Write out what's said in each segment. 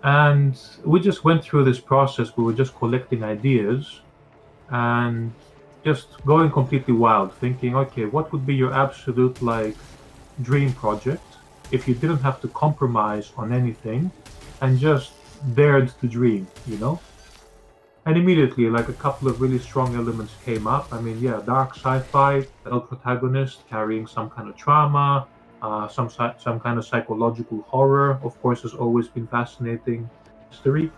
And we just went through this process. We were just collecting ideas and just going completely wild, thinking, okay, what would be your absolute like dream project if you didn't have to compromise on anything and just dared to dream, you know? And immediately, like a couple of really strong elements came up. I mean, yeah, dark sci-fi, adult protagonist carrying some kind of trauma, some kind of psychological horror. Of course, has always been fascinating. History.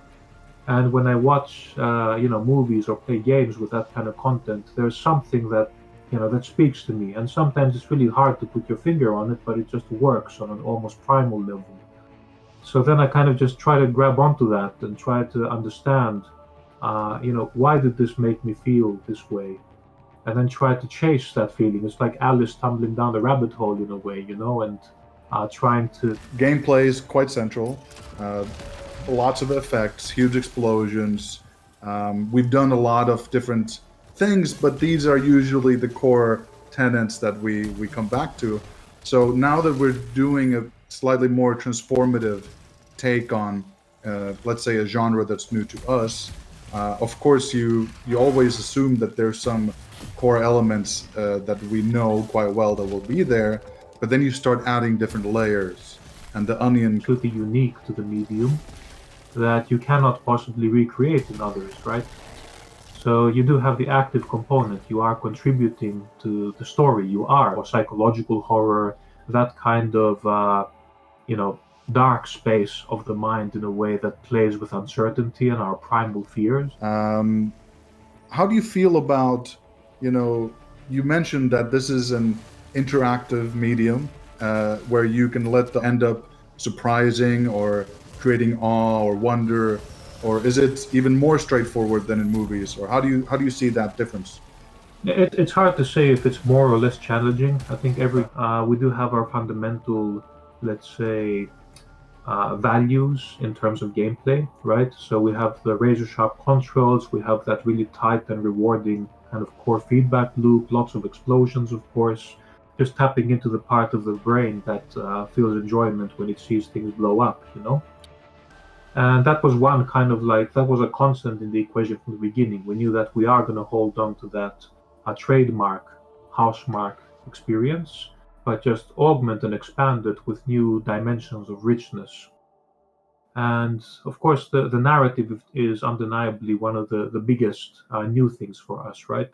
And when I watch, movies or play games with that kind of content, there's something that, that speaks to me. And sometimes it's really hard to put your finger on it, but it just works on an almost primal level. So then I kind of just try to grab onto that and try to understand, why did this make me feel this way? And then try to chase that feeling. It's like Alice tumbling down the rabbit hole in a way, and trying to. Gameplay is quite central. Lots of effects, huge explosions. We've done a lot of different things, but these are usually the core tenets that we come back to. So now that we're doing a slightly more transformative take on, let's say, a genre that's new to us, of course, you always assume that there's some core elements that we know quite well that will be there, but then you start adding different layers, and the onion Completely unique to the medium that you cannot possibly recreate in others, right? So you do have the active component. You are contributing to the story. You are or psychological horror, that kind of dark space of the mind in a way that plays with uncertainty and our primal fears. How do you feel about, you mentioned that this is an interactive medium where you can let the end up surprising or creating awe or wonder, or is it even more straightforward than in movies? Or how do you see that difference? It's hard to say if it's more or less challenging. I think we do have our fundamental, let's say, values in terms of gameplay, right? So we have the razor sharp controls, we have that really tight and rewarding kind of core feedback loop, lots of explosions, of course, just tapping into the part of the brain that feels enjoyment when it sees things blow up. And that was one kind of like, that was a constant in the equation from the beginning. We knew that we are going to hold on to that trademark, housemark experience, but just augment and expand it with new dimensions of richness. And of course, the narrative is undeniably one of the biggest new things for us, right?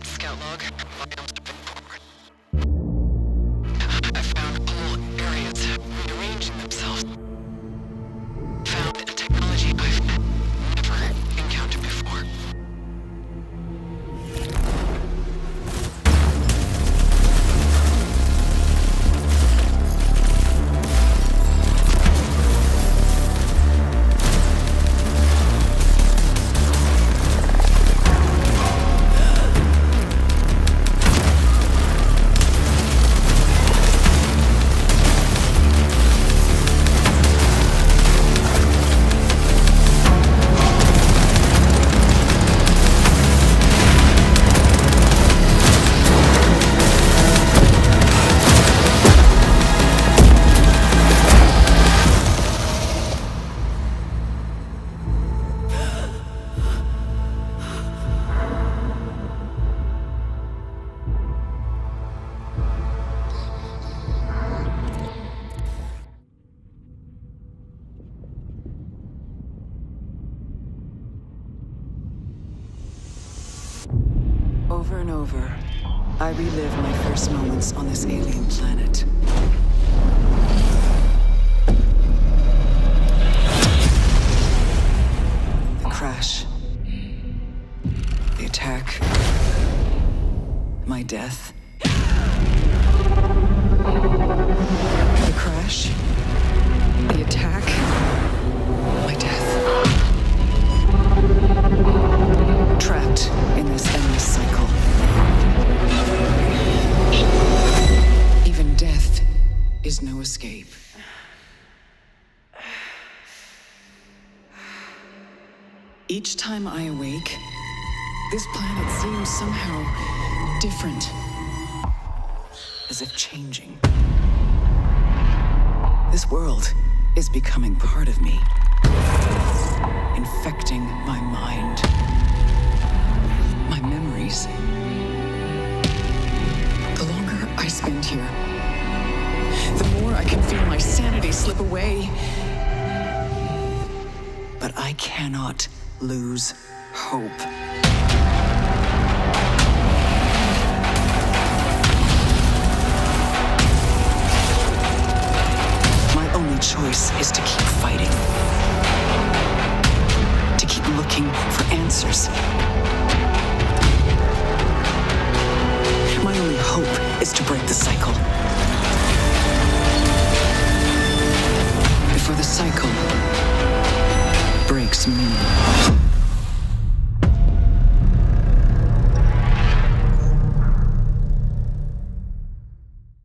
Scout log. Items to report. I found whole areas rearranging themselves. Found a technology I've never encountered before. Over and over, I relive my first moments on this alien planet. The crash. The attack. My death. The crash. The attack. My death. Trapped in this endless cycle. Even death is no escape. Each time I awake, this planet seems somehow different. as if changing. This world is becoming part of me, infecting my mind, my memories. The longer I spend here, the more I can feel my sanity slip away. But I cannot lose hope. My only choice is to keep fighting, to keep looking for answers. My only hope is to break the cycle.